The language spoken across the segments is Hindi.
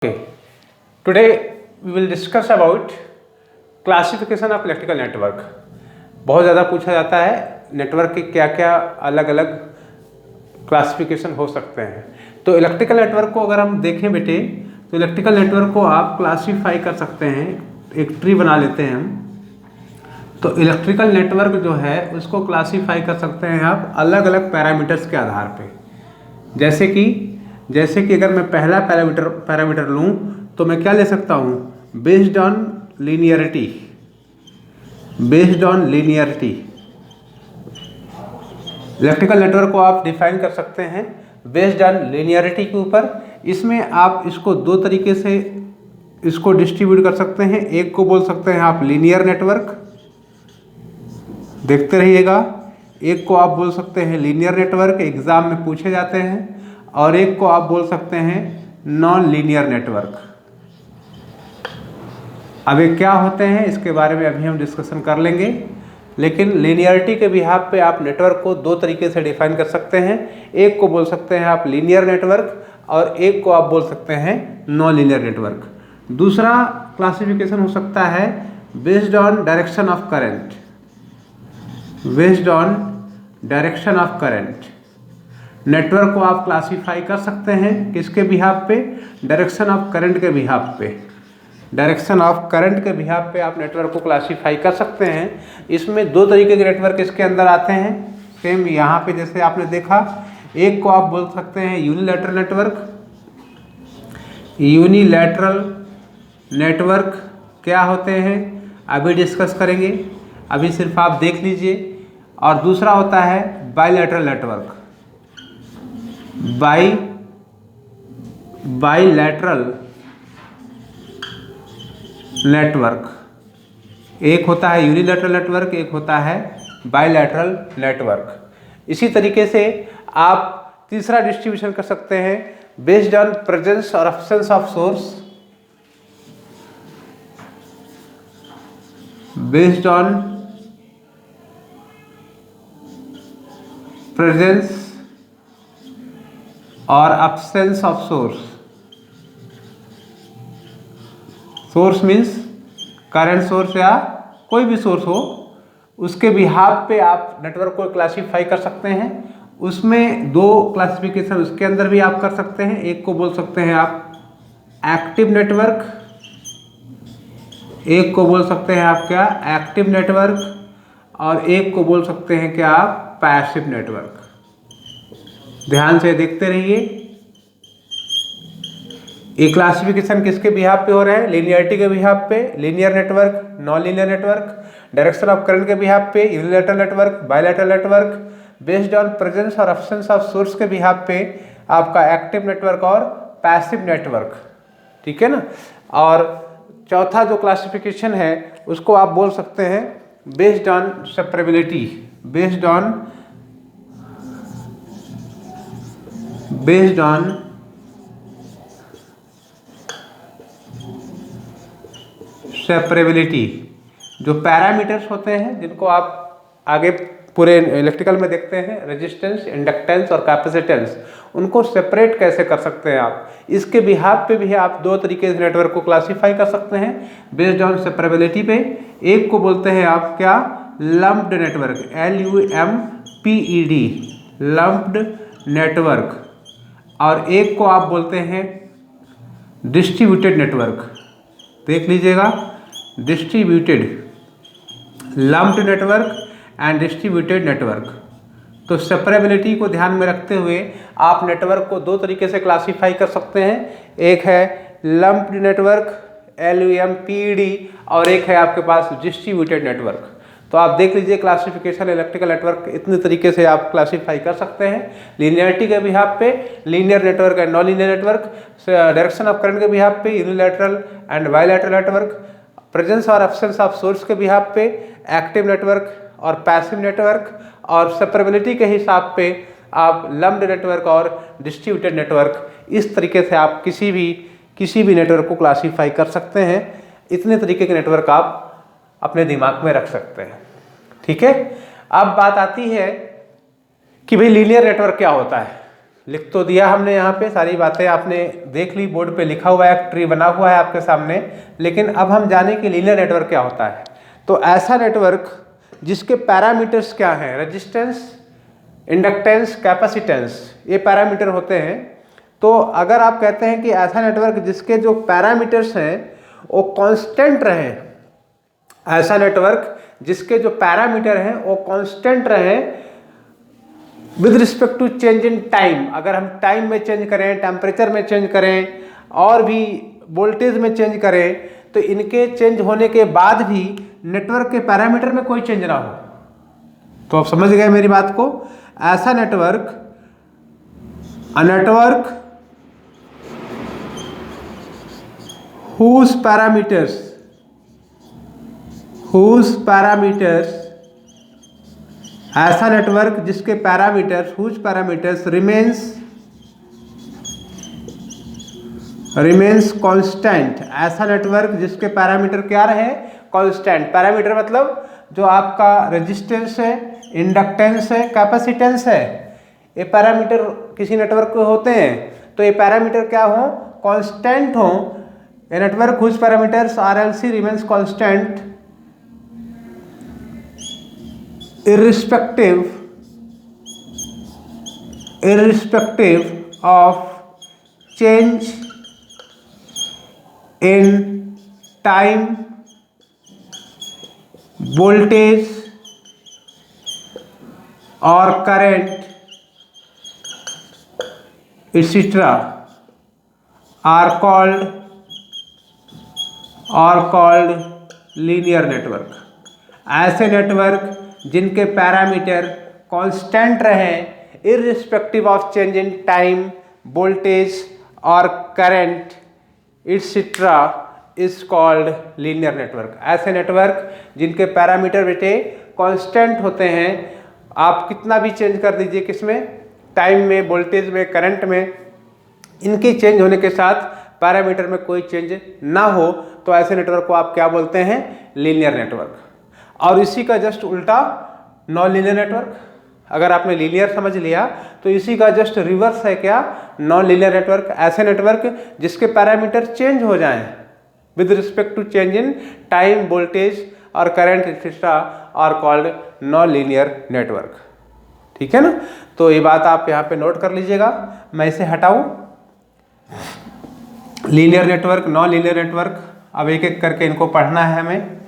Okay. Today we will discuss about classification of electrical network. बहुत ज़्यादा पूछा जाता है नेटवर्क के क्या क्या अलग अलग क्लासिफिकेशन हो सकते हैं। तो इलेक्ट्रिकल नेटवर्क को अगर हम देखें बेटे तो इलेक्ट्रिकल नेटवर्क को आप क्लासीफाई कर सकते हैं, एक ट्री बना लेते हैं हम। तो इलेक्ट्रिकल नेटवर्क जो है उसको क्लासीफाई कर सकते हैं आप अलग अलग पैरामीटर्स के आधार पे। जैसे कि अगर मैं पहला पैरामीटर लूँ तो मैं क्या ले सकता हूँ, based on linearity. Electrical network को आप डिफाइन कर सकते हैं बेस्ड ऑन लीनियरिटी के ऊपर। इसमें आप इसको दो तरीके से इसको डिस्ट्रीब्यूट कर सकते हैं। एक को बोल सकते हैं आप लीनियर नेटवर्क, देखते रहिएगा। एक को आप बोल सकते हैं लीनियर नेटवर्क, एग्जाम में पूछे जाते हैं। और एक को आप बोल सकते हैं नॉन लीनियर नेटवर्क। अब ये क्या होते हैं इसके बारे में अभी हम डिस्कशन कर लेंगे, लेकिन लीनियरिटी के बिहाफ पे आप नेटवर्क को दो तरीके से डिफाइन कर सकते हैं। एक को बोल सकते हैं आप लीनियर नेटवर्क और एक को आप बोल सकते हैं नॉन लीनियर नेटवर्क। दूसरा क्लासिफिकेशन हो सकता है based on direction of current. Network को आप क्लासीफाई कर सकते हैं किसके बिहाफ पे, डायरेक्शन ऑफ करंट के बिहाफ पे आप नेटवर्क को क्लासीफाई कर सकते हैं। इसमें दो तरीके के नेटवर्क इसके अंदर आते हैं, सेम यहाँ पे जैसे आपने देखा। एक को आप बोल सकते हैं यूनिलैटरल नेटवर्क क्या होते हैं अभी डिस्कस करेंगे, अभी सिर्फ आप देख लीजिए। और दूसरा होता है बाईलैटरल नेटवर्क। एक होता है यूनिलैटरल नेटवर्क, एक होता है बाईलैटरल नेटवर्क। इसी तरीके से आप तीसरा डिस्ट्रीब्यूशन कर सकते हैं बेस्ड ऑन प्रेजेंस और absence of source. Based on presence और absence of source means current source या कोई भी सोर्स हो, उसके बिहाफ पे आप नेटवर्क को क्लासीफाई कर सकते हैं। उसमें दो क्लासिफिकेशन उसके अंदर भी आप कर सकते हैं। एक को बोल सकते हैं आप एक्टिव नेटवर्क, एक को बोल सकते हैं आप क्या एक्टिव नेटवर्क, और एक को बोल सकते हैं क्या आप पैसिव नेटवर्क। ध्यान से देखते रहिए। ये क्लासिफिकेशन किसके बिहाफ पे हो रहे हैं, लीनियरिटी के बिहाफ पे, linear network, non linear network, direction of current के बिहाफ पे, unilateral network, bilateral network, based on presence और एब्सेंस ऑफ सोर्स के बिहाफ पे आपका एक्टिव नेटवर्क और पैसिव नेटवर्क। ठीक है ना। और चौथा जो क्लासिफिकेशन है उसको आप बोल सकते हैं बेस्ड ऑन सेपरेबिलिटी। जो पैरामीटर्स होते हैं जिनको आप आगे पूरे इलेक्ट्रिकल में देखते हैं, रेजिस्टेंस, इंडक्टेंस और कैपेसिटेंस, उनको सेपरेट कैसे कर सकते हैं आप, इसके बिहाफ पे भी आप दो तरीके से नेटवर्क को क्लासीफाई कर सकते हैं बेस्ड ऑन सेपरेबिलिटी पे। एक को बोलते हैं आप क्या lumped network, LUMPED, lumped network, और एक को आप बोलते हैं डिस्ट्रीब्यूटेड नेटवर्क। देख लीजिएगा, distributed, lumped network and distributed network. तो सेपरेबिलिटी को ध्यान में रखते हुए आप नेटवर्क को दो तरीके से क्लासीफाई कर सकते हैं। एक है लम्प्ड नेटवर्क LUMPED और एक है आपके पास डिस्ट्रीब्यूटेड नेटवर्क। तो आप देख लीजिए क्लासिफिकेशन इलेक्ट्रिकल नेटवर्क इतने तरीके से आप क्लासीफाई कर सकते हैं। लीनियरिटी के बिहाफ पे linear network and non linear network, direction of current के बिहाफ पे unilateral and bilateral network, presence और एब्सेंस ऑफ सोर्स के बिहाफ पे एक्टिव नेटवर्क और पैसिव नेटवर्क, और सेपरेबिलिटी के हिसाब पे आप लम्प्ड नेटवर्क और डिस्ट्रीब्यूटेड नेटवर्क। इस तरीके से आप किसी भी नेटवर्क को क्लासीफाई कर सकते हैं। इतने तरीके के नेटवर्क आप अपने दिमाग में रख सकते हैं। ठीक है। अब बात आती है कि भाई लीनियर नेटवर्क क्या होता है। लिख तो दिया हमने यहाँ पे, सारी बातें आपने देख ली, बोर्ड पे लिखा हुआ है, एक ट्री बना हुआ है आपके सामने। लेकिन अब हम जाने कि लीनियर नेटवर्क क्या होता है। तो ऐसा नेटवर्क जिसके पैरामीटर्स क्या हैं, रेजिस्टेंस, इंडक्टेंस, कैपेसिटेंस, ये पैरामीटर होते हैं। तो अगर आप कहते हैं कि ऐसा नेटवर्क जिसके जो पैरामीटर्स हैं वो कांस्टेंट रहें, ऐसा नेटवर्क जिसके जो पैरामीटर हैं वो कांस्टेंट रहें with respect to change in time, अगर हम टाइम में चेंज करें, टेम्परेचर में चेंज करें और भी वोल्टेज में चेंज करें, तो इनके चेंज होने के बाद भी नेटवर्क के पैरामीटर में कोई चेंज ना हो। तो आप समझ गए मेरी बात को। ऐसा network, a network whose parameters, ऐसा नेटवर्क जिसके parameters, whose parameters remains constant, ऐसा नेटवर्क जिसके पैरामीटर क्या रहे, कांस्टेंट। पैरामीटर मतलब जो आपका रेजिस्टेंस है, इंडक्टेंस है, कैपेसिटेंस है, ये पैरामीटर किसी नेटवर्क के होते हैं। तो ये पैरामीटर क्या हो, कांस्टेंट हो। A network whose parameters RLC remains constant irrespective of change in time, voltage or current etc. are called linear network. ऐसे नेटवर्क जिनके पैरामीटर कांस्टेंट रहें irrespective of change in time, voltage और current etcetera is called linear network. ऐसे नेटवर्क जिनके पैरामीटर बेटे कांस्टेंट होते हैं, आप कितना भी चेंज कर दीजिए, किसमें, टाइम में, वोल्टेज में, करंट में, इनके चेंज होने के साथ पैरामीटर में कोई चेंज ना हो, तो ऐसे नेटवर्क को आप क्या बोलते हैं, लीनियर नेटवर्क। और इसी का जस्ट उल्टा नॉन लीनियर नेटवर्क। अगर आपने लीनियर समझ लिया तो इसी का जस्ट रिवर्स है क्या, नॉन लीनियर नेटवर्क। ऐसे नेटवर्क जिसके पैरामीटर चेंज हो जाएं with respect to change in time, voltage और current etcetera are called non linear network. ठीक है ना। तो ये बात आप यहाँ पे नोट कर लीजिएगा। मैं इसे हटाऊं, linear network, non linear network, अब एक एक करके इनको पढ़ना है हमें।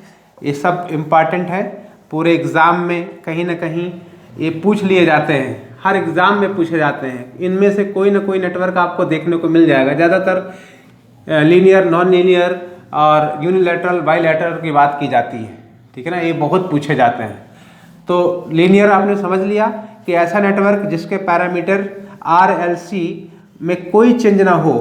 ये सब इम्पॉर्टेंट है, पूरे एग्ज़ाम में कहीं ना कहीं ये पूछ लिए जाते हैं, हर एग्ज़ाम में पूछे जाते हैं। इनमें से कोई ना कोई नेटवर्क आपको देखने को मिल जाएगा। ज़्यादातर लीनियर, नॉन लीनियर और यूनिलैटरल, बाईलैटरल की बात की जाती है। ठीक है ना, ये बहुत पूछे जाते हैं। तो लीनियर आपने समझ लिया कि ऐसा नेटवर्क जिसके पैरामीटर RLC में कोई चेंज ना हो।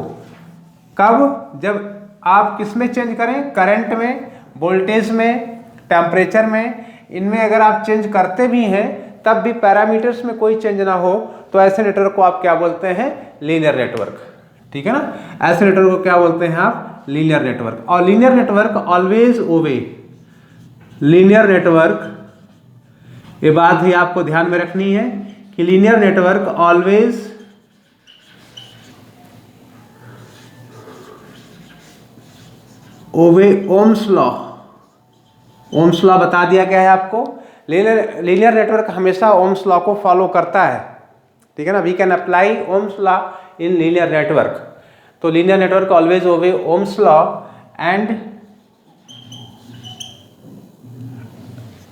कब, जब आप किस में चेंज करें, करंट में, वोल्टेज में, टेम्परेचर में, इनमें अगर आप चेंज करते भी हैं तब भी पैरामीटर्स में कोई चेंज ना हो, तो ऐसे नेटवर्क को आप क्या बोलते हैं, लीनियर नेटवर्क। ठीक है ना, ऐसे नेटवर्क को क्या बोलते हैं आप, लीनियर नेटवर्क। और linear network always obey, linear network, ये बात ही आपको ध्यान में रखनी है कि linear network always obey Ohm's law. Ohm's law बता दिया गया है आपको। लीनियर नेटवर्क हमेशा ओम्स लॉ को फॉलो करता है। ठीक है ना, we can apply Ohm's law in linear network. तो linear network always obey Ohm's law and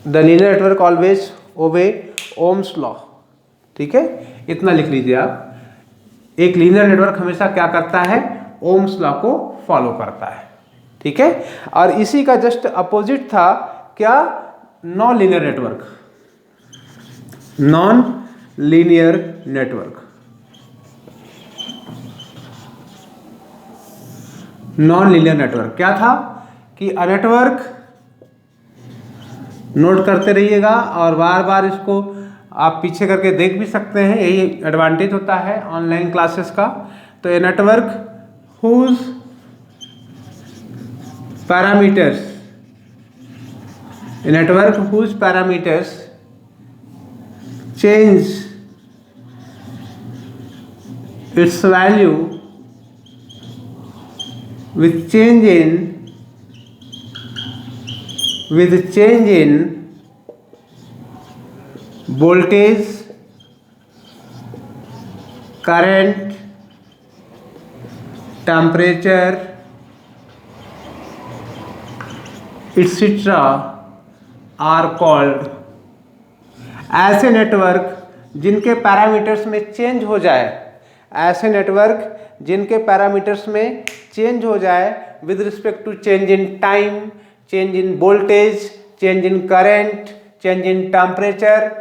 the linear network always obey Ohm's law. ठीक है, इतना लिख लीजिए आप। एक लीनियर नेटवर्क हमेशा क्या करता है, ओम्स लॉ को फॉलो करता है। ठीक है, और इसी का जस्ट अपोजिट था क्या, non linear network. Non linear network, non linear network क्या था कि अ नेटवर्क, नोट करते रहिएगा और बार बार इसको आप पीछे करके देख भी सकते हैं, यही एडवांटेज होता है ऑनलाइन क्लासेस का। तो a network whose parameters, a network whose parameters change its value with change in voltage, current, temperature, etc. are called, ऐसे नेटवर्क जिनके पैरामीटर्स में चेंज हो जाए, ऐसे नेटवर्क जिनके पैरामीटर्स में चेंज हो जाए with respect to change in time, change in voltage, change in current, change in temperature,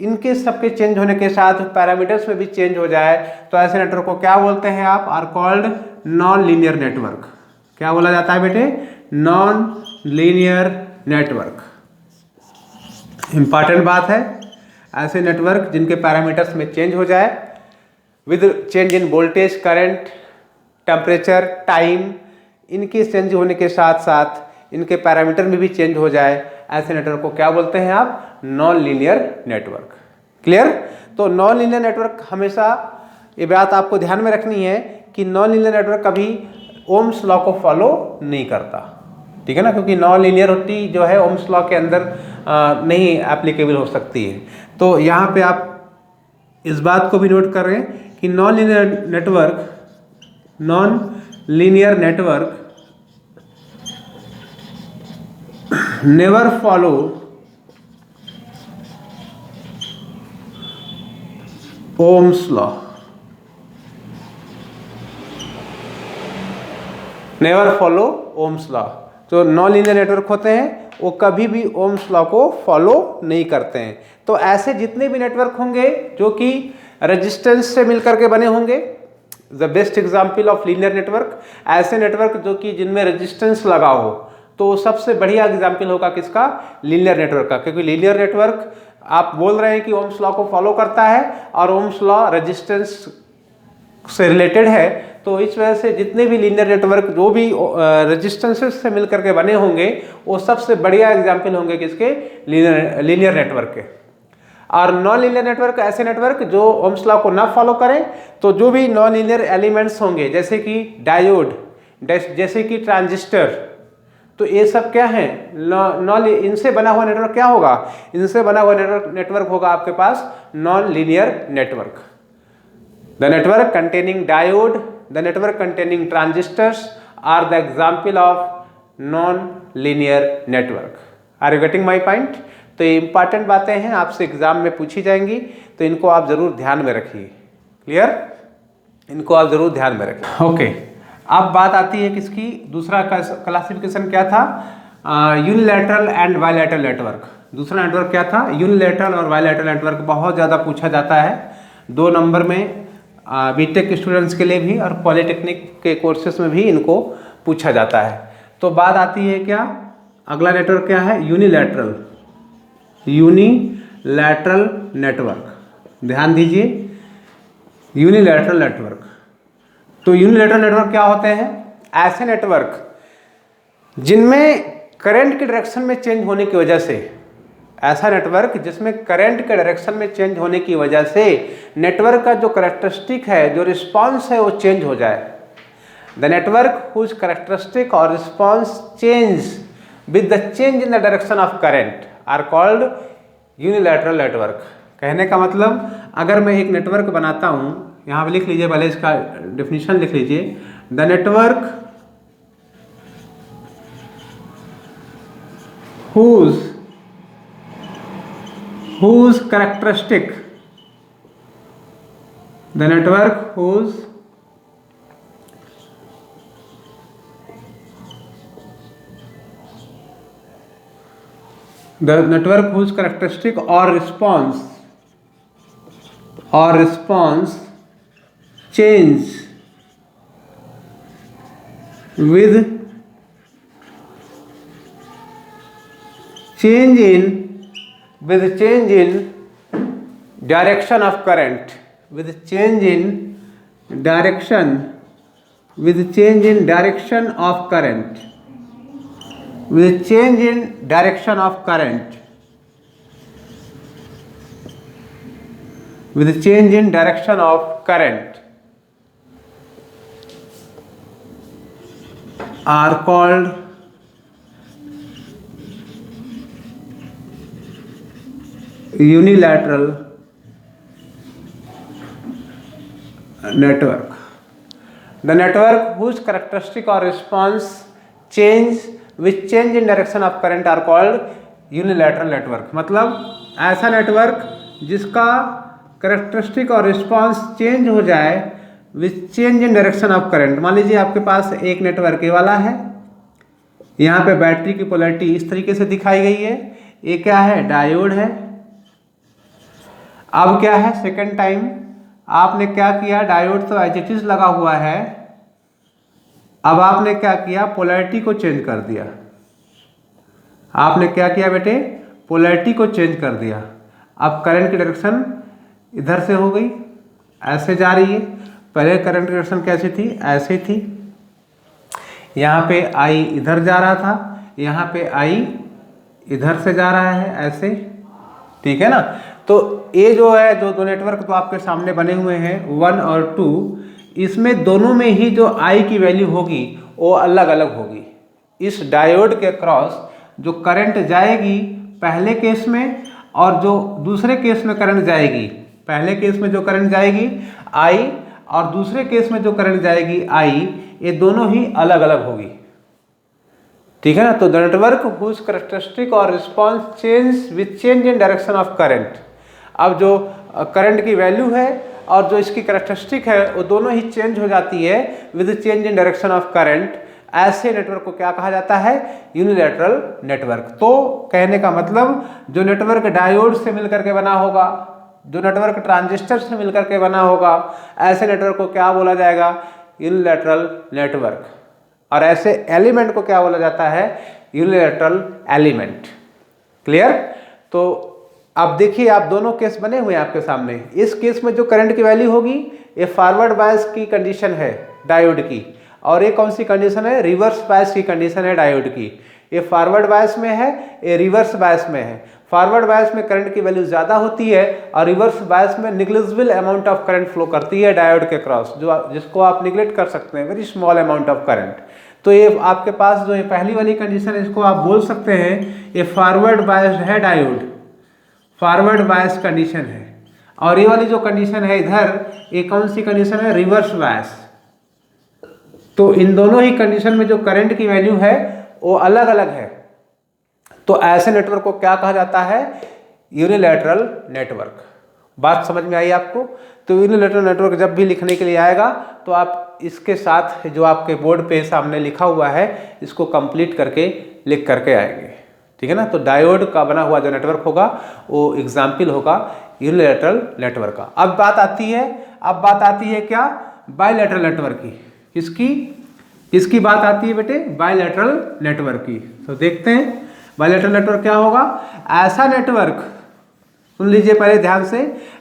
इनके सबके चेंज होने के साथ पैरामीटर्स में भी चेंज हो जाए, तो ऐसे नेटवर्क को क्या बोलते हैं आप? Are called non linear network. क्या बोला जाता है बेटे? Non linear network. इंपॉर्टेंट बात है, ऐसे नेटवर्क जिनके पैरामीटर्स में चेंज हो जाए with change in voltage, current, temperature, time, इनके चेंज होने के साथ साथ इनके पैरामीटर में भी चेंज हो जाए, ऐसे नेटवर्क को क्या बोलते हैं आप? Non linear network. क्लियर? तो नॉन लीनियर नेटवर्क हमेशा ये बात आपको ध्यान में रखनी है कि नॉन लीनियर नेटवर्क कभी ओम्स लॉ को फॉलो नहीं करता, ठीक है ना, क्योंकि नॉन लीनियरिटी जो है ओम्स लॉ के अंदर नहीं एप्लीकेबल हो सकती है। तो यहाँ पे आप इस बात को भी नोट कर रहे हैं कि non linear network never follow Ohm's law, never follow Ohm's law. जो नॉन लीनियर नेटवर्क होते हैं वो कभी भी ओम्स लॉ को फॉलो नहीं करते हैं। तो ऐसे जितने भी नेटवर्क होंगे जो कि रेजिस्टेंस से मिलकर के बने होंगे, the best example of linear network, ऐसे नेटवर्क जो कि जिनमें रेजिस्टेंस लगा हो, तो सबसे बढ़िया एग्जाम्पल होगा किसका? लीनियर नेटवर्क का, क्योंकि लीनियर नेटवर्क आप बोल रहे हैं कि ओम्स लॉ को फॉलो करता है और ओम्स लॉ रेजिस्टेंस से रिलेटेड है, तो इस वजह से जितने भी लीनियर नेटवर्क जो भी रेजिस्टेंसेस से मिलकर के बने होंगे वो सबसे बढ़िया एग्जाम्पल होंगे किसके? लीनियर नेटवर्क के। और नॉन लीनियर नेटवर्क ऐसे नेटवर्क जो ओम्स लॉ को ना फॉलो करें, तो जो भी नॉन लीनियर एलिमेंट्स होंगे जैसे कि डायोड, जैसे कि ट्रांजिस्टर, तो ये सब क्या है? इनसे बना हुआ नेटवर्क क्या होगा? इनसे बना हुआ नेटवर्क होगा आपके पास non linear network. The network containing diode, the network containing transistors are the example of non-linear network. Are you getting my point? तो ये इंपॉर्टेंट बातें हैं, आपसे एग्जाम में पूछी जाएंगी, तो इनको आप जरूर ध्यान में रखिए। क्लियर? इनको आप जरूर ध्यान में रखिए। ओके, अब बात आती है किसकी? दूसरा क्लासिफिकेशन क्या था? Unilateral and bilateral network. दूसरा नेटवर्क क्या था? यूनिलैटरल और बायलैटरल नेटवर्क बहुत ज़्यादा पूछा जाता है 2 नंबर में, बीटेक स्टूडेंट्स के लिए भी और पॉलिटेक्निक के कोर्सेस में भी इनको पूछा जाता है। तो बात आती है क्या? अगला नेटवर्क क्या है? Unilateral network. ध्यान दीजिए, यूनिलैटरल नेटवर्क। तो यूनिलैटरल नेटवर्क क्या होते हैं? ऐसे नेटवर्क जिनमें करंट के डायरेक्शन में चेंज होने की वजह से, ऐसा नेटवर्क जिसमें करंट के डायरेक्शन में चेंज होने की वजह से नेटवर्क का जो करैक्टरिस्टिक है, जो रिस्पांस है, वो चेंज हो जाए। द नेटवर्क हुज करैक्टरिस्टिक और response change with the change in the direction of current are called unilateral network. कहने का मतलब, अगर मैं एक नेटवर्क बनाता हूं, यहां पे लिख लीजिए, पहले इसका डेफिनेशन लिख लीजिए। The network whose characteristic, the network whose characteristic or response change with change in direction of current, with change in direction of current, with change in direction of current, with change in direction of current, are called unilateral network. The network whose characteristic or response change with change in direction of current are called unilateral network. मतलब ऐसा नेटवर्क जिसका करेक्टरिस्टिक और रिस्पांस चेंज हो जाए with change in direction of current. मान लीजिए आपके पास एक नेटवर्क ये वाला है, यहाँ पे बैटरी की पोलैरिटी इस तरीके से दिखाई गई है, ये क्या है, डायोड है। अब क्या है, सेकेंड टाइम आपने क्या किया, डायोड तो एज इट इज लगा हुआ है, अब आपने क्या किया, पोलैरिटी को चेंज कर दिया। आपने क्या किया बेटे, पोलैरिटी को चेंज कर दिया। अब करंट की डायरेक्शन इधर से हो गई, ऐसे जा रही है। पहले करंट की डायरेक्शन कैसी थी, ऐसे थी। यहाँ पे आई इधर जा रहा था, यहाँ पे आई इधर से जा रहा है, ऐसे, ठीक है ना। तो ये जो है, जो दो नेटवर्क तो आपके सामने बने हुए हैं 1 और 2, इसमें दोनों में ही जो आई की वैल्यू होगी वो अलग अलग होगी। इस डायोड के क्रॉस जो करंट जाएगी पहले केस में और जो दूसरे केस में करंट जाएगी, पहले केस में जो करंट जाएगी आई और दूसरे केस में जो करंट जाएगी आई, ये दोनों ही अलग अलग होगी, ठीक है ना। तो द नेटवर्क हुज कैरेक्टरिस्टिक और response change with change in direction of current. अब जो करंट की वैल्यू है और जो इसकी कैरेक्टरिस्टिक है वो दोनों ही चेंज हो जाती है with change in direction of current. ऐसे नेटवर्क को क्या कहा जाता है, यूनिलैटरल नेटवर्क। तो कहने का मतलब जो नेटवर्क डायोड से मिलकर के बना होगा, जो नेटवर्क ट्रांजिस्टर से मिलकर के बना होगा, ऐसे नेटवर्क को क्या बोला जाएगा, यूनिलैटरल नेटवर्क। और ऐसे एलिमेंट को क्या बोला जाता है, यूनिलैटरल एलिमेंट। क्लियर। तो अब देखिए, आप दोनों केस बने हुए हैं आपके सामने। इस केस में जो करंट की वैल्यू होगी ये फॉरवर्ड बायस की कंडीशन है डायोड की, और ये कौन सी कंडीशन है, रिवर्स बायस की कंडीशन है डायोड की। ये फॉरवर्ड बायस में है, ये रिवर्स बायस में है। फॉरवर्ड बायस में करंट की वैल्यू ज़्यादा होती है और रिवर्स बायस में negligible amount of current flow करती है डायोड के क्रॉस, जिसको आप निगलेक्ट कर सकते हैं, very small amount of current. तो ये आपके पास जो ये पहली वाली कंडीशन है, इसको आप बोल सकते हैं ये फॉरवर्ड बायस्ड है डायोड, फॉरवर्ड बायस कंडीशन है। और ये वाली जो कंडीशन है इधर, ये कौन सी कंडीशन है, रिवर्स बायस। तो इन दोनों ही कंडीशन में जो करंट की वैल्यू है वो अलग अलग है। तो ऐसे नेटवर्क को क्या कहा जाता है, यूनिलैटरल नेटवर्क। बात समझ में आई आपको। तो यूनिलैटरल नेटवर्क जब भी लिखने के लिए आएगा तो आप इसके साथ जो आपके बोर्ड पे सामने लिखा हुआ है इसको कंप्लीट करके लिख करके आएंगे, ठीक है ना। तो डायोड का बना हुआ जो नेटवर्क होगा वो एग्जाम्पल होगा यूनिलैटरल नेटवर्क का। अब बात आती है क्या, बायलैटरल नेटवर्क की। किसकी बात आती है बेटे, बायलैटरल नेटवर्क की। तो देखते हैं बायलैटरल नेटवर्क क्या होगा। ऐसा नेटवर्क, सुन लीजिए पहले ध्यान से,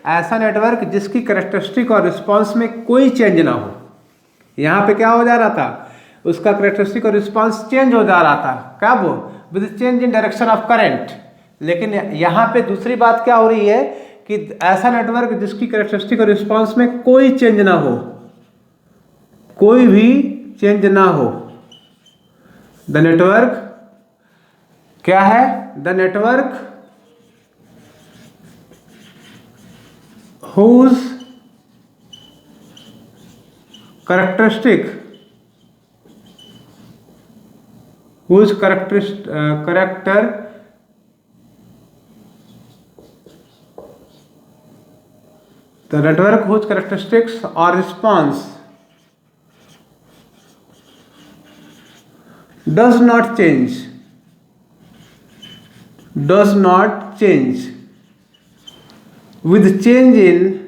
ऐसा नेटवर्क जिसकी कैरेक्टरिस्टिक और रिस्पांस में कोई चेंज ना हो। यहाँ पे क्या हो जा रहा था, उसका कैरेक्टरिस्टिक और रिस्पांस चेंज हो जा रहा था, क्या वो, with change in direction of current. लेकिन यहाँ पे दूसरी बात क्या हो रही है कि ऐसा नेटवर्क जिसकी कैरेक्टरिस्टिक और रिस्पांस में कोई चेंज ना हो, कोई भी चेंज ना हो। द नेटवर्क क्या है, the network whose character the network whose characteristics or response does not change with change in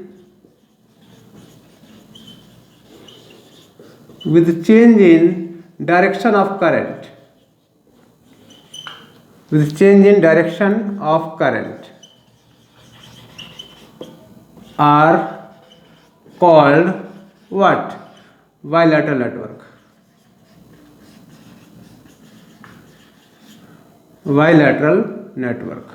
direction of current, are called what, bilateral network। Bilateral network,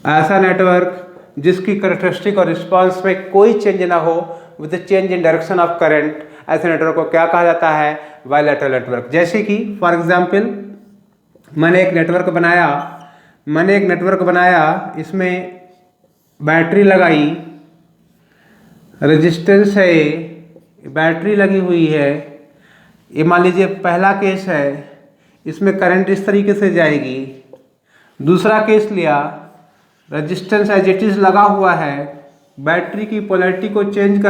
ऐसा नेटवर्क जिसकी कैरेक्टरिस्टिक और रिस्पांस में कोई चेंज ना हो with change in direction of current, ऐसे नेटवर्क को क्या कहा जाता है? Bilateral network. जैसे कि फॉर एग्जांपल मैंने एक नेटवर्क बनाया, इसमें बैटरी लगाई, रेजिस्टेंस है, बैटरी लगी हुई है, ये मान लीजिए पहला केस है, इसमें करंट इस तरीके से जाएगी। दूसरा केस लिया, रेजिस्टेंस एज इट इज लगा हुआ है, बैटरी की पोलैरिटी को चेंज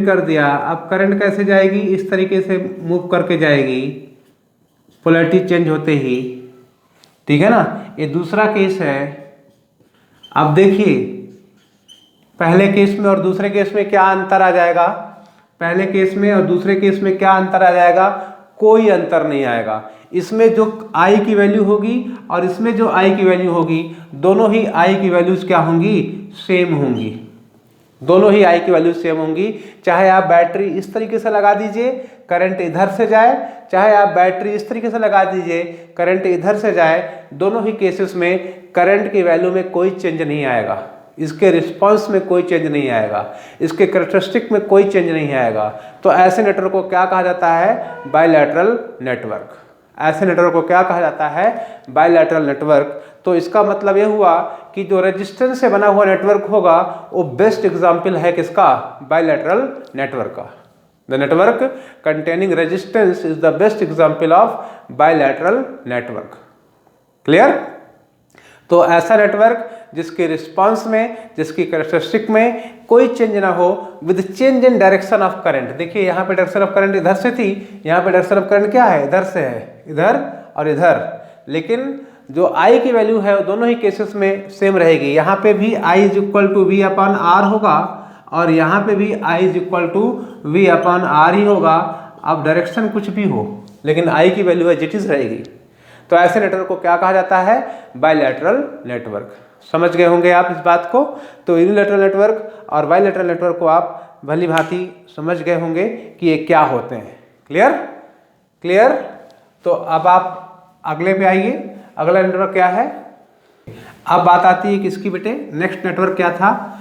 कर दिया, अब करंट कैसे जाएगी? इस तरीके से मूव करके जाएगी पोलैरिटी चेंज होते ही, ठीक है ना। ये दूसरा केस है। अब देखिए पहले केस में और दूसरे केस में क्या अंतर आ जाएगा? पहले केस में और दूसरे केस में क्या अंतर आ जाएगा? कोई अंतर नहीं आएगा। इसमें जो I की वैल्यू होगी और इसमें जो I की वैल्यू होगी, दोनों ही I की वैल्यूज क्या होंगी? सेम होंगी। दोनों ही I की वैल्यू सेम होंगी। चाहे आप बैटरी इस तरीके से लगा दीजिए, करंट इधर से जाए, चाहे आप बैटरी इस तरीके से लगा दीजिए, करंट इधर से जाए, दोनों ही केसेस में करंट की वैल्यू में कोई चेंज नहीं आएगा, इसके रिस्पांस में कोई चेंज नहीं आएगा, इसके कैरेक्टरिस्टिक में कोई चेंज नहीं आएगा। तो ऐसे नेटवर्क को क्या कहा जाता है? Bilateral network. ऐसे नेटवर्क को क्या कहा जाता है? Bilateral network. तो इसका मतलब ये हुआ कि जो रेजिस्टेंस से बना हुआ नेटवर्क होगा वो बेस्ट एग्जाम्पल है किसका? बायलैटरल नेटवर्क का। The network containing resistance is the best example of bilateral network. Clear? तो ऐसा नेटवर्क जिसके रिस्पांस में, जिसकी कैरेक्टरिस्टिक में कोई चेंज ना हो, with change in direction of current. देखिए यहाँ पे डायरेक्शन ऑफ करंट इधर से थी, यहाँ पे डायरेक्शन ऑफ करंट क्या है? इधर से है, इधर और इधर। लेकिन जो I की वैल्यू है वो दोनों ही केसेस में सेम रहेगी। यहाँ पे भी I is equal to V upon R होगा और यहाँ पे भी I is equal to V upon R ही होगा। अब डायरेक्शन कुछ भी हो, लेकिन I की वैल्यू है जिट इज रहेगी। तो ऐसे नेटवर्क को क्या कहा जाता है? Bilateral network. समझ गए होंगे आप इस बात को। तो यूनिलैटरल नेटवर्क और बायलैटरल नेटवर्क को आप भली भांति समझ गए होंगे कि ये क्या होते हैं। क्लियर? तो अब आप अगले पे आइए। अगला नेटवर्क क्या है? अब बात आती है किसकी बेटे? नेक्स्ट नेटवर्क क्या था?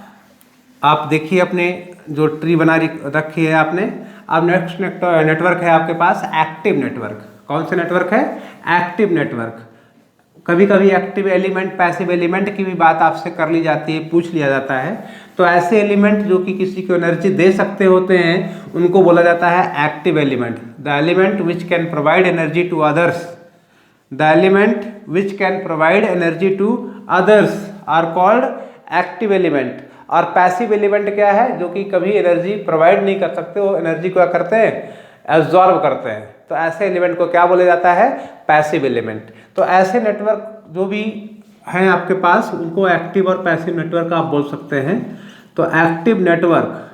आप देखिए अपने जो ट्री बना रखी है आपने। अब नेक्स्ट नेटवर्क है आपके पास एक्टिव नेटवर्क। कौन से नेटवर्क है? Active network. कभी कभी एक्टिव एलिमेंट, पैसिव एलिमेंट की भी बात आपसे कर ली जाती है, पूछ लिया जाता है। तो ऐसे एलिमेंट जो कि किसी को एनर्जी दे सकते होते हैं उनको बोला जाता है active element. The element which can provide energy to others, the element which can provide energy to others are called active element. और पैसिव एलिमेंट क्या है? जो कि कभी एनर्जी प्रोवाइड नहीं कर सकते, वो एनर्जी क्या करते हैं? एब्जॉर्ब करते हैं। तो ऐसे एलिमेंट को क्या बोला जाता है? Passive element. तो ऐसे नेटवर्क जो भी हैं आपके पास उनको एक्टिव और पैसिव नेटवर्क आप बोल सकते हैं। तो एक्टिव नेटवर्क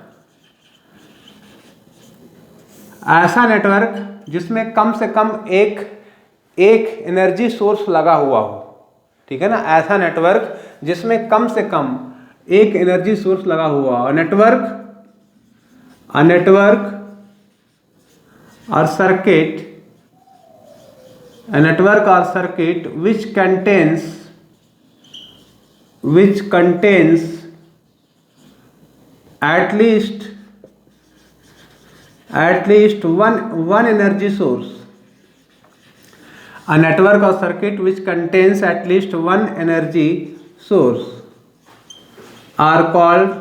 ऐसा नेटवर्क जिसमें कम से कम एक एनर्जी सोर्स लगा हुआ हो, ठीक है ना। ऐसा नेटवर्क जिसमें कम से कम एक एनर्जी सोर्स लगा हुआ हो। Network or circuit, a network or circuit which contains at least one energy source. A network or circuit which contains at least one energy source are called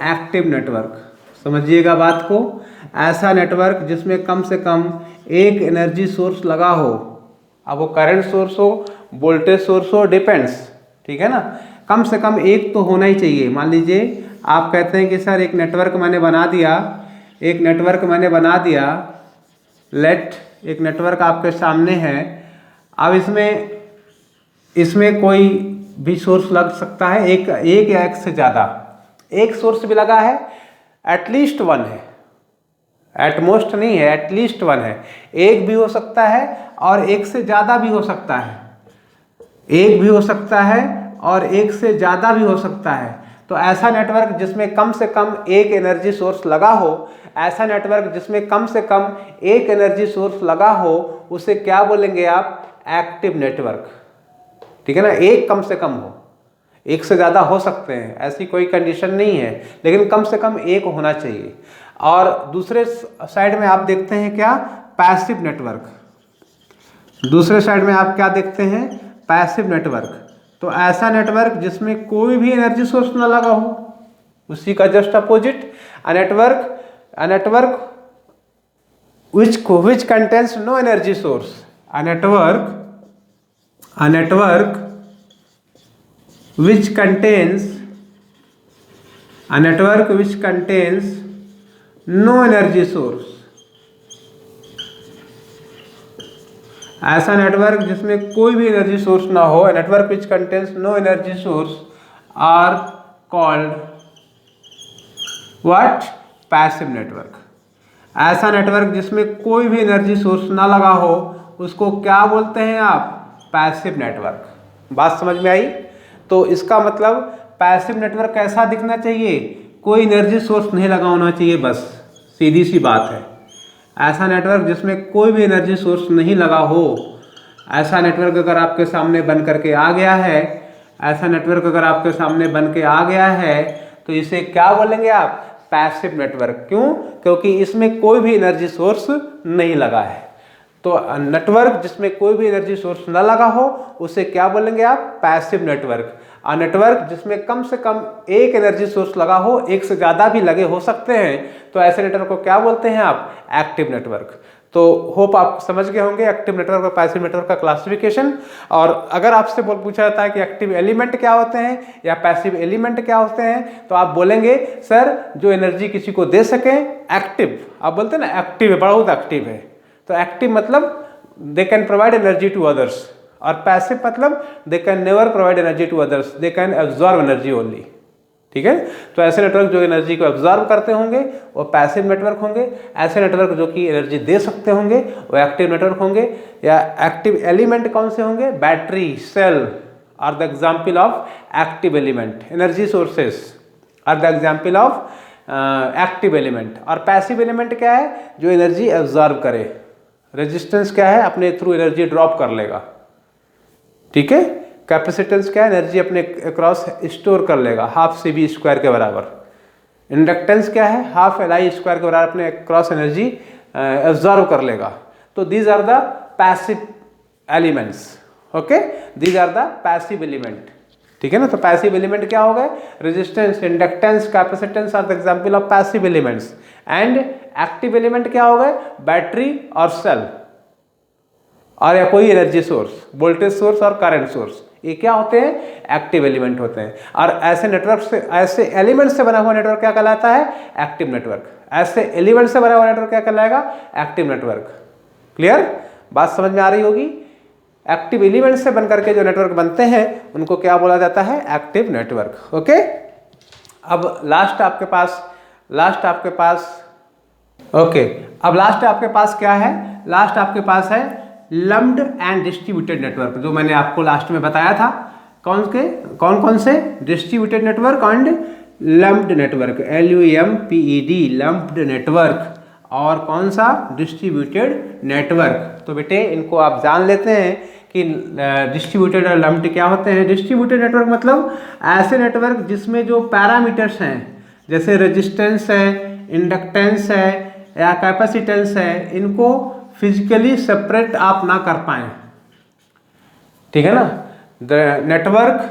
active network। समझिएगा बात को। ऐसा नेटवर्क जिसमें कम से कम एक एनर्जी सोर्स लगा हो, अब वो करंट सोर्स हो, वोल्टेज सोर्स हो, डिपेंड्स, ठीक है ना। कम से कम एक तो होना ही चाहिए। मान लीजिए आप कहते हैं कि सर एक नेटवर्क मैंने बना दिया, लेट एक नेटवर्क आपके सामने है। अब इसमें कोई भी सोर्स लग सकता है, एक या एक से ज़्यादा। एक सोर्स भी लगा है, एटलीस्ट वन है, एटमोस्ट नहीं है, एटलीस्ट वन है। एक भी हो सकता है और एक से ज़्यादा भी हो सकता है, एक भी हो सकता है और एक से ज़्यादा भी हो सकता है। तो ऐसा नेटवर्क जिसमें कम से कम एक एनर्जी सोर्स लगा हो, ऐसा नेटवर्क जिसमें कम से कम एक एनर्जी सोर्स लगा हो, उसे क्या बोलेंगे आप? एक्टिव नेटवर्क, ठीक है ना। एक कम से कम हो, एक से ज़्यादा हो सकते हैं, ऐसी कोई कंडीशन नहीं है, लेकिन कम से कम एक होना चाहिए। और दूसरे साइड में आप देखते हैं क्या, पैसिव नेटवर्क। दूसरे साइड में आप क्या देखते हैं, पैसिव नेटवर्क। तो ऐसा नेटवर्क जिसमें कोई भी एनर्जी सोर्स ना लगा हो, उसी का just opposite a network which contains no energy source, a network which contains no energy source। ऐसा नेटवर्क जिसमें कोई भी एनर्जी सोर्स ना हो, network which contains no energy source are called what, passive network. ऐसा नेटवर्क जिसमें कोई भी एनर्जी सोर्स ना लगा हो, उसको क्या बोलते हैं आप, पैसिव नेटवर्क। बात समझ में आई? तो इसका मतलब पैसिव नेटवर्क कैसा दिखना चाहिए, कोई एनर्जी सोर्स नहीं लगा होना चाहिए, बस सीधी सी बात है। ऐसा नेटवर्क जिसमें कोई भी एनर्जी सोर्स नहीं लगा हो, ऐसा नेटवर्क अगर आपके सामने बन करके आ गया है, ऐसा नेटवर्क अगर आपके सामने बन के आ गया है, तो इसे क्या बोलेंगे आप, पैसिव नेटवर्क। क्यों? क्योंकि इसमें कोई भी एनर्जी सोर्स नहीं लगा है। तो नेटवर्क जिसमें कोई भी एनर्जी सोर्स न लगा हो, उसे क्या बोलेंगे आप, पैसिव नेटवर्क। और नेटवर्क जिसमें कम से कम एक एनर्जी सोर्स लगा हो, एक से ज़्यादा भी लगे हो सकते हैं, तो ऐसे नेटवर्क को क्या बोलते हैं आप, एक्टिव नेटवर्क। तो होप आप समझ गए होंगे एक्टिव नेटवर्क और पैसिव नेटवर्क का क्लासिफिकेशन। और अगर आपसे पूछा जाता है कि एक्टिव एलिमेंट क्या होते हैं या पैसिव एलिमेंट क्या होते हैं, तो आप बोलेंगे सर जो एनर्जी किसी को दे सके, एक्टिव। आप बोलते हैं ना एक्टिव है, बहुत एक्टिव है। तो एक्टिव मतलब they can provide energy to others, और पैसिव मतलब they can never provide energy to others, they can absorb energy only. ठीक है, तो ऐसे नेटवर्क जो एनर्जी को एब्जॉर्ब करते होंगे वो पैसिव नेटवर्क होंगे। ऐसे नेटवर्क जो कि एनर्जी दे सकते होंगे वो एक्टिव नेटवर्क होंगे। या एक्टिव एलिमेंट कौन से होंगे, battery, cell are the example of active element. Energy sources are the example of active element. और पैसिव एलिमेंट क्या है, जो एनर्जी एब्जॉर्ब करे। रेजिस्टेंस क्या है, अपने थ्रू एनर्जी ड्रॉप कर लेगा। ठीक है, कैपेसिटेंस क्या है, एनर्जी अपने अक्रॉस स्टोर कर लेगा, हाफ सी बी स्क्वायर के बराबर। इंडक्टेंस क्या है, हाफ एल आई स्क्वायर के बराबर अपने अक्रॉस एनर्जी एब्जॉर्व कर लेगा। तो these are the passive elements. Okay, these are the passive element. ठीक है ना, तो पैसिव एलिमेंट क्या हो गए, resistance, inductance, capacitance are the example of passive elements. And active element क्या हो गए, बैटरी और सेल, और या कोई एनर्जी सोर्स, वोल्टेज सोर्स और करंट सोर्स, ये क्या होते हैं, एक्टिव एलिमेंट होते हैं। और ऐसे नेटवर्क से, ऐसे एलिमेंट से बना हुआ नेटवर्क क्या कहलाता है, एक्टिव नेटवर्क। ऐसे एलिमेंट से बना हुआ नेटवर्क क्या कहलाएगा, एक्टिव नेटवर्क। क्लियर, बात समझ में आ रही होगी। एक्टिव एलिमेंट से बनकर के जो नेटवर्क बनते हैं उनको क्या बोला जाता है, एक्टिव नेटवर्क। ओके, अब लास्ट आपके पास क्या है, लास्ट आपके पास है लम्प्ड एंड डिस्ट्रीब्यूटेड नेटवर्क, जो मैंने आपको लास्ट में बताया था। कौन से, distributed network and lumped network, LUMPED, lumped network, और कौन सा, डिस्ट्रीब्यूटेड नेटवर्क। तो बेटे इनको आप जान लेते हैं कि डिस्ट्रीब्यूटेड और लम्प्ड क्या होते हैं। डिस्ट्रीब्यूटेड नेटवर्क मतलब ऐसे नेटवर्क जिसमें जो पैरामीटर्स हैं, जैसे रेजिस्टेंस है, इंडक्टेंस है या कैपेसिटेंस है, इनको फिजिकली सेपरेट आप ना कर पाए। ठीक है ना, the network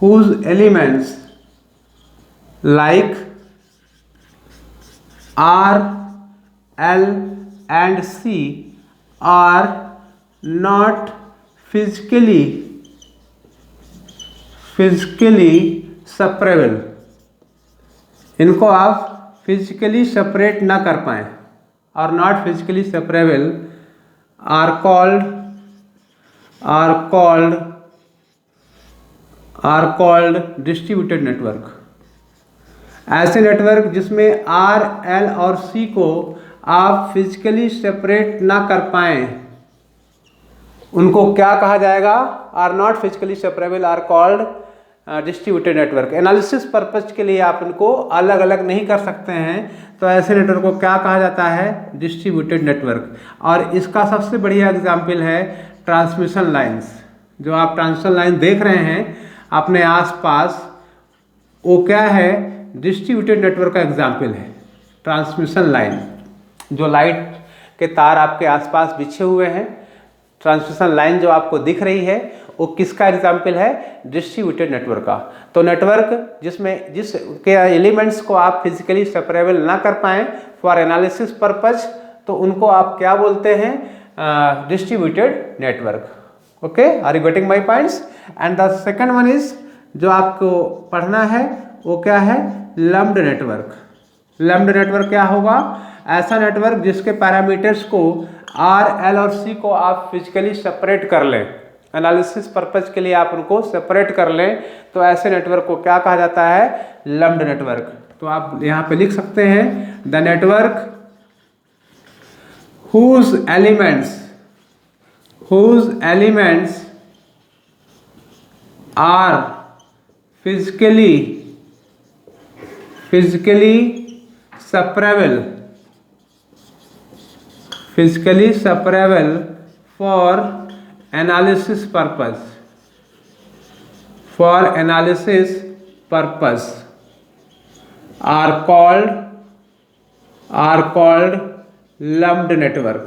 whose elements like R, L and C are not physically separable, इनको आप फिजिकली सेपरेट ना कर पाए, और not physically separable are called distributed network. ऐसे नेटवर्क जिसमें R, L और C को आप फिजिकली सेपरेट ना कर पाए, उनको क्या कहा जाएगा, are not physically separable are called distributed network. Analysis purpose के लिए आप इनको अलग अलग नहीं कर सकते हैं, तो ऐसे नेटवर्क को क्या कहा जाता है? Distributed network. और इसका सबसे बढ़िया एग्जाम्पल है ट्रांसमिशन लाइन्स। जो आप ट्रांसमिशन लाइन देख रहे हैं अपने आसपास, वो क्या है? डिस्ट्रीब्यूटेड नेटवर्क का एग्जाम्पल है। ट्रांसमिशन लाइन, जो लाइट के तार आपके आसपास बिछे हुए हैं, ट्रांसमिशन लाइन जो आपको दिख रही है, वो किसका एग्जाम्पल है? डिस्ट्रीब्यूटेड नेटवर्क का। तो नेटवर्क जिसके एलिमेंट्स को आप फिजिकली सेपरेबल ना कर पाएँ फॉर एनालिसिस पर्पज, तो उनको आप क्या बोलते हैं? Distributed network. Okay, are you getting my points? And the second one is, जो आपको पढ़ना है वो क्या है? Lumped network. लम्प्ड नेटवर्क क्या होगा? ऐसा नेटवर्क जिसके पैरामीटर्स को R, L और C को आप फिजिकली सेपरेट कर लें, एनालिसिस पर्पज के लिए आप उनको सेपरेट कर लें, तो ऐसे नेटवर्क को क्या कहा जाता है? Lumped network. तो आप यहाँ पे लिख सकते हैं the network whose elements are physically separable for analysis purpose are called lumped network।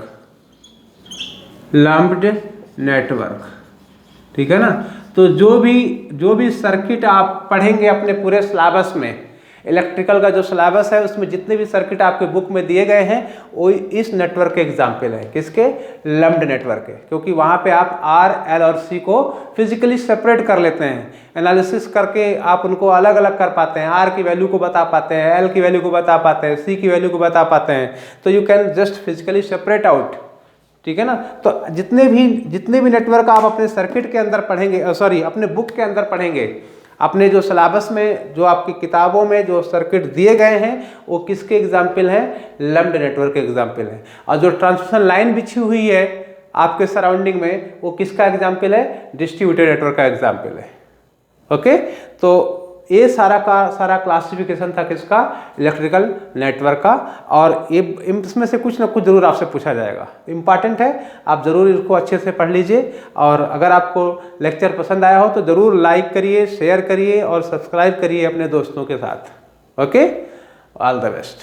ठीक है ना? तो जो भी सर्किट आप पढ़ेंगे अपने पूरे सिलेबस में, इलेक्ट्रिकल का जो सिलेबस है उसमें जितने भी सर्किट आपके बुक में दिए गए हैं वो इस नेटवर्क के एग्जाम्पल है। किसके? लम्प्ड नेटवर्क के। क्योंकि वहाँ पे आप R, L और C को फिजिकली सेपरेट कर लेते हैं, एनालिसिस करके आप उनको अलग अलग कर पाते हैं, R की वैल्यू को बता पाते हैं, L की वैल्यू को बता पाते हैं, C की वैल्यू को बता पाते हैं। तो you can just physically separate out. ठीक है ना? तो जितने भी नेटवर्क आप अपने सर्किट के अंदर पढ़ेंगे, अपने बुक के अंदर पढ़ेंगे, अपने जो सिलेबस में, जो आपकी किताबों में जो सर्किट दिए गए हैं, वो किसके एग्जाम्पल हैं? लम्प्ड नेटवर्क के एग्जाम्पल हैं। और जो ट्रांसमिशन लाइन बिछी हुई है आपके सराउंडिंग में, वो किसका एग्जाम्पल है? डिस्ट्रीब्यूटेड नेटवर्क का एग्जाम्पल है। ओके, तो ये सारा क्लासिफिकेशन था किसका? इलेक्ट्रिकल नेटवर्क का। और ये इसमें से कुछ ना कुछ जरूर आपसे पूछा जाएगा, इम्पॉर्टेंट है, आप जरूर इसको अच्छे से पढ़ लीजिए। और अगर आपको लेक्चर पसंद आया हो तो जरूर लाइक करिए, शेयर करिए और सब्सक्राइब करिए अपने दोस्तों के साथ। Okay, all the best.